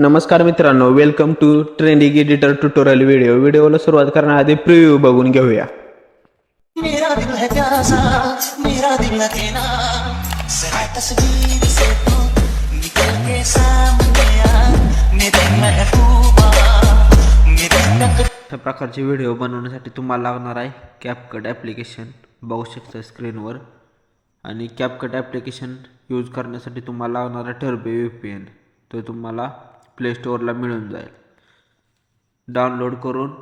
नमस्कार मित्रांनो, welcome to trending editor tutorial व्हिडिओला सुरुवात करण्याआधी प्रिव्ह्यू बघून घेऊया. मेरा दिल है प्यारा सा, मेरा दिल न देना, जरा तस्वीर से तू निकल के सामने आ, मेरे महबूबा, मेरे तक. अशा प्रकारचे व्हिडिओ बनवण्यासाठी तुम्हाला लागणार आहे कॅपकट ॲप्लिकेशन, बघू शकता स्क्रीनवर. आणि कॅपकट ॲप्लिकेशन यूज करण्यासाठी तुम्हाला लागणार आहे टर्बो VPN. तो तुम्हाला प्ले स्टोअरला मिळून जाईल. डाउनलोड करून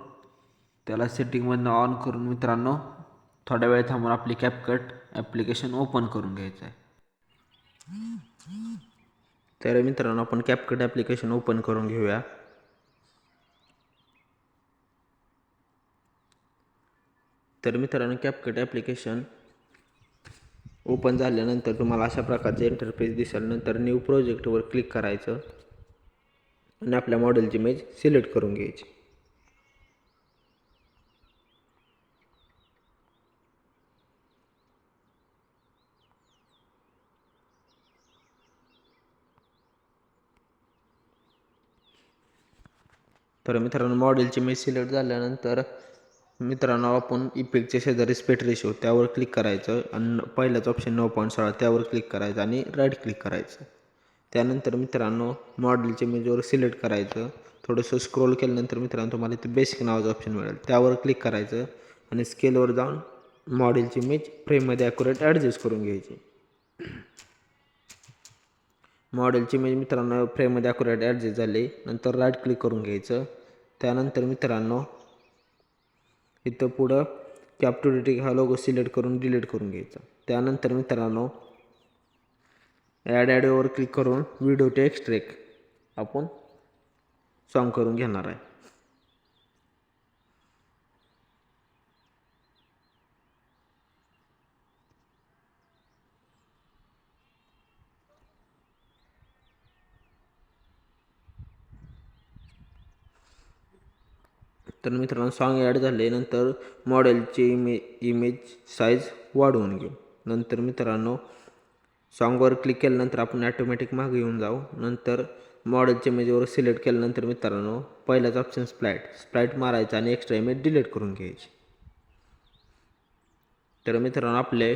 त्याला सेटिंगमधनं ऑन करून मित्रांनो थोड्या वेळ थांबून आपली कॅपकट ॲप्लिकेशन ओपन करून घ्यायचं आहे. तर मित्रांनो आपण कॅपकट ॲप्लिकेशन ओपन करून घेऊया. तर मित्रांनो कॅपकट ॲप्लिकेशन ओपन झाल्यानंतर तुम्हाला अशा प्रकारचे इंटरफेस दिसेल. नंतर न्यू प्रोजेक्टवर क्लिक करायचं आणि आपल्या मॉडेलची इमेज सिलेक्ट करून घ्यायची. तर मित्रांनो मॉडेलची इमेज सिलेक्ट झाल्यानंतर मित्रांनो आपण इफेक्टच्या शेजारी स्पेट रेशो त्यावर क्लिक करायचं आणि पहिलाच ऑप्शन 9.16 त्यावर क्लिक करायचं आणि राईट क्लिक करायचं. त्यानंतर मित्रांनो मॉडेलच्या इमेजवर सिलेक्ट करायचं. थोडंसं स्क्रोल केल्यानंतर मित्रांनो तुम्हाला इथे बेसिक नावाचं ऑप्शन मिळेल, त्यावर क्लिक करायचं आणि स्केलवर जाऊन मॉडेलची इमेज फ्रेममध्ये ॲक्युरेट ॲडजस्ट करून घ्यायची. मॉडेलची इमेज मित्रांनो फ्रेममध्ये ॲक्युरेट ॲडजस्ट झाली. नंतर राईट क्लिक करून घ्यायचं. त्यानंतर मित्रांनो इथं पुढं कॅप्टिव्हिटी हा लोगो सिलेक्ट करून डिलीट करून घ्यायचा. त्यानंतर मित्रांनो ॲडवर क्लिक करून व्हिडिओ टू एक्स्ट्रॅक्ट आपण सॉन्ग करून घेणार आहे. तर मित्रांनो सॉन्ग ॲड झाले. नंतर मॉडेलची इमेज साईज वाढवून घेऊ. नंतर मित्रांनो सॉन्गवर क्लिक केल्यानंतर आपण ॲटोमॅटिक मागे येऊन जाऊ. नंतर मॉडेलच्या इमेजवर सिलेक्ट केल्यानंतर मित्रांनो पहिलाच ऑप्शन स्प्लाईट मारायचा आणि एक्स्ट्रा इमेज डिलीट करून घ्यायची. तर मित्रांनो आपले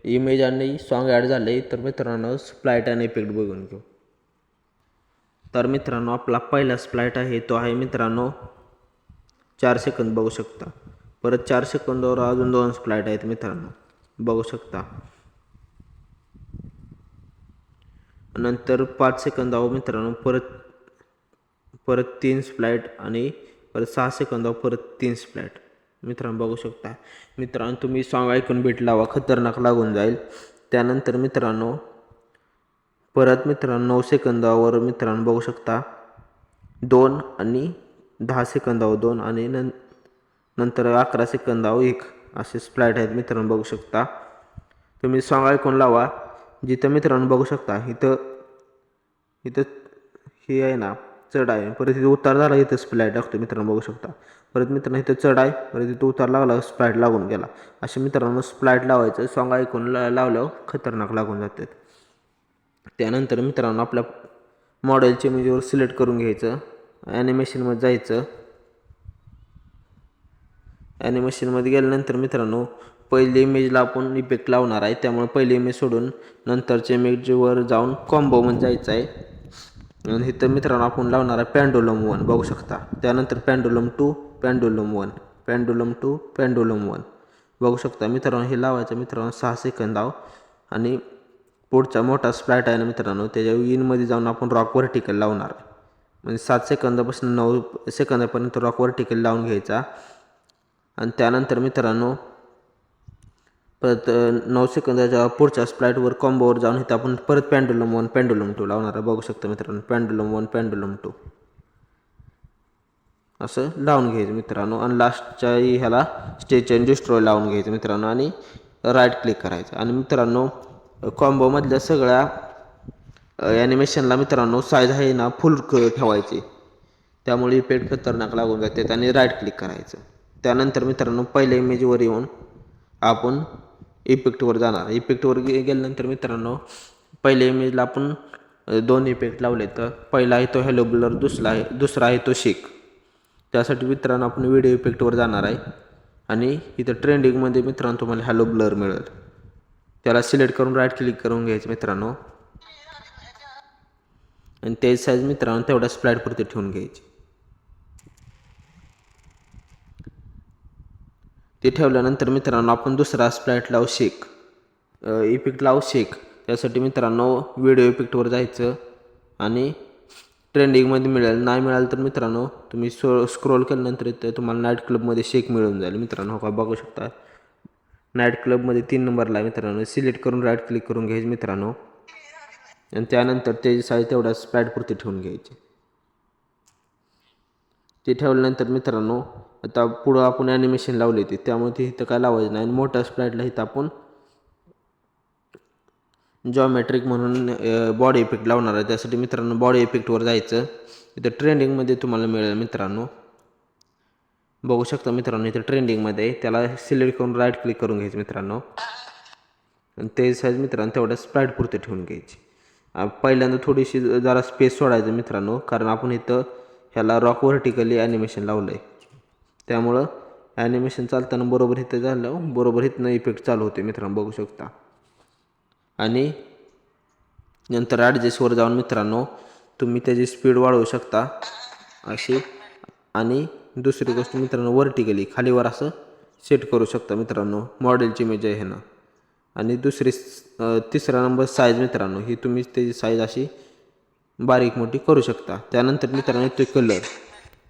इमेज आणि सॉन्ग ॲड झाले. तर मित्रांनो स्प्लाईट आणि इफेक्ट बघून घेऊ. तर मित्रांनो आपला पहिला स्प्लाईट आहे तो आहे मित्रांनो 4 सेकंद बघू शकता. परत 4 सेकंदावर अजून 2 स्प्लाईट आहेत मित्रांनो बघू शकता. नंतर 5 सेकंदावर मित्रांनो परत 3 स्प्लाईट आणि परत 6 सेकंदावर परत 3 स्प्लाईट मित्रांनो बघू शकता. मित्रांनो तुम्ही सॉन्ग ऐकून बीट लावा, खतरनाक लागून जाईल. त्यानंतर मित्रांनो परत मित्रांनो 9 सेकंदावर मित्रांनो बघू शकता 2 आणि 10 सेकंदावर 2 आणि नंतर 11 सेकंदावर 1 असे स्प्लाईट आहेत मित्रांनो बघू शकता. तुम्ही सॉन्ग ऐकून लावा. जिथं मित्रांनो बघू शकता इथं हे आहे ना चढ आहे, परत इथं उतार झाला, इथं स्प्लाईट लागतो मित्रांनो बघू शकता. परत मित्रांनो इथं चढ आहे, परत इथं उतार लागला, स्प्लाईट लागून गेला. असे मित्रांनो स्प्लाईट लावायचं. सॉन्ग ऐकून लावल्यावर खतरनाक लागून जातात. त्यानंतर मित्रांनो आपल्या मॉडेलच्या इमेजवर सिलेक्ट करून घ्यायचं. ॲनिमेशनमध्ये जायचं. ॲनिमेशनमध्ये गेल्यानंतर मित्रांनो पहिली इमेजला आपण इफेक्ट लावणार आहे, त्यामुळे पहिली इमेज सोडून नंतरच्या इमेजवर जाऊन कॉम्बोमध्ये जायचं आहे. आणि इथं मित्रांनो आपण लावणार आहे पेंडुलम 1 बघू शकता. त्यानंतर पेंडुलम 2, पेंडुलम 1, पेंडुलम 2, पेंडुलम 1 बघू शकता. मित्रांनो हे लावायचं मित्रांनो 6 सेकंदावर. आणि पुढचा मोठा स्प्लाईट आहे ना मित्रांनो त्याच्या इनमध्ये जाऊन आपण रॉक व्हर्टिकल लावणार आहे. म्हणजे 7 सेकंदापासून 9 सेकंदापर्यंत रॉक व्हर्टिकल लावून घ्यायचा. आणि त्यानंतर मित्रांनो परत 9 सेकंदाच्या पुढच्या स्प्लाईटवर कॉम्बोवर जाऊन इथं आपण परत पेंडुलम 1, पेंडुलम 2 लावणार आहे बघू शकता मित्रांनो. पेंडुलम 1, पेंडुलम 2 असं लावून घ्यायचं मित्रांनो. आणि लास्टच्या ह्याला स्टेज अँड डिस्ट्रॉय लावून घ्यायचं मित्रांनो आणि राईट क्लिक करायचं. आणि मित्रांनो कॉम्बोमधल्या सगळ्या ॲनिमेशनला मित्रांनो साईज आहे ना फुल ठेवायची, त्यामुळे इफेक्ट खतरनाक लागून जातात. आणि राईट क्लिक करायचं. त्यानंतर मित्रांनो पहिल्या इमेजवर येऊन आपण इफेक्टवर जाणार. इफेक्टवर गेल्यानंतर मित्रांनो पहिल्या इमेजला आपण दोन इफेक्ट लावले. तर पहिला आहे तो हॅलो ब्लर, दुसरा आहे तो शेक. त्यासाठी मित्रांनो आपण व्हिडिओ इफेक्टवर जाणार आहे आणि इथं ट्रेंडिंगमध्ये मित्रांनो तुम्हाला हॅलो ब्लर मिळेल. त्याला सिलेक्ट करून राईट क्लिक करून घ्यायचं मित्रांनो आणि त्याची साईज मित्रांनो तेवढ्या स्प्लाईटपुरती ठेवून घ्यायची. ते ठेवल्यानंतर मित्रांनो आपण दुसरा स्प्लाईट लावू शेक, इफेक्ट लावू शेक. त्यासाठी मित्रांनो व्हिडिओ इफेक्टवर जायचं आणि ट्रेंडिंगमध्ये मिळेल. नाही मिळालं तर मित्रांनो तुम्ही स्क्रोल केल्यानंतर इथं तुम्हाला नाईट क्लबमध्ये शेक मिळून जाईल मित्रांनो. का बघू शकता नाईट क्लबमध्ये 3 नंबरला आहे मित्रांनो. सिलेक्ट करून राईट क्लिक करून घ्यायचं मित्रांनो आणि त्यानंतर त्याची साईज तेवढ्या स्प्लाईटपुरती ठेवून घ्यायची. ते ठेवल्यानंतर मित्रांनो आता पुढं आपण ॲनिमेशन लावले ते, त्यामुळे ते इथं काय लावायचं नाही. आणि मोठ्या स्प्लाईटला इथं आपण जॉमेट्रिक म्हणून बॉडी इफेक्ट लावणार आहे. त्यासाठी मित्रांनो बॉडी इफेक्टवर जायचं. इथं ट्रेंडिंगमध्ये तुम्हाला मिळेल मित्रांनो. बघू शकता मित्रांनो इथं ट्रेंडिंगमध्ये त्याला सिलेक्ट करून राईट क्लिक करून घ्यायचं मित्रांनो आणि ते साईज मित्रांनो तेवढ्या स्प्लाईटपुरते ठेवून घ्यायची. पहिल्यांदा थोडीशी जरा स्पेस सोडायचं मित्रांनो, कारण आपण इथं ह्याला रॉक व्हर्टिकली ॲनिमेशन लावलं आहे. त्यामुळं ॲनिमेशन चालताना बरोबर इथं झालं, बरोबर इथनं इफेक्ट चालू होते मित्रांनो बघू शकता. आणि नंतर ॲडजस्टवर जाऊन मित्रांनो तुम्ही त्याची स्पीड वाढवू शकता अशी. आणि दुसरी गोष्ट मित्रांनो व्हर्टिकली खालीवर असं सेट करू शकता मित्रांनो. मॉडेलची इमेज आहे ह्यानं. आणि तिसरा नंबर साईज मित्रांनो, ही तुम्ही त्याची साईज अशी बारीक मोठी करू शकता. त्यानंतर मित्रांनो ते कलर,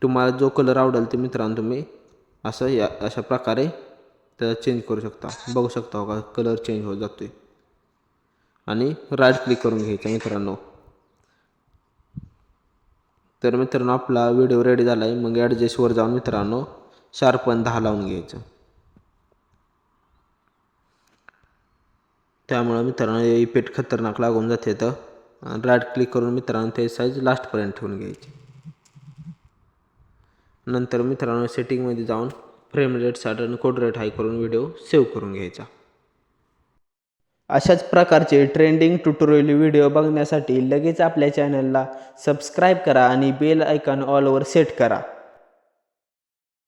तुम्हाला जो कलर आवडेल ते मित्रांनो तुम्ही असं अशा प्रकारे त्याला चेंज करू शकता. बघू शकता हो का कलर चेंज होत जातोय. आणि राईट क्लिक करून घ्यायचं मित्रांनो. तर मित्रांनो आपला व्हिडिओ रेडी झाला आहे. मग ॲडजस्टवर जाऊन मित्रांनो शार्पन 10 लावून घ्यायचं. त्यामुळं मित्रांनो इफेक्ट खतरनाक लागून जाते. तर राईट क्लिक करून मित्रांनो ते साईज लास्टपर्यंत ठेवून घ्यायची. नंतर मित्रांनो सेटिंगमध्ये जाऊन फ्रेम रेट 60 आणि कोड रेट हाय करून व्हिडिओ सेव्ह करून घ्यायचा. अशाच प्रकारचे ट्रेंडिंग ट्युटोरियल व्हिडिओ बघण्यासाठी लगेच आपल्या चॅनलला सबस्क्राईब करा आणि बेल आयकॉन ऑलवर सेट करा.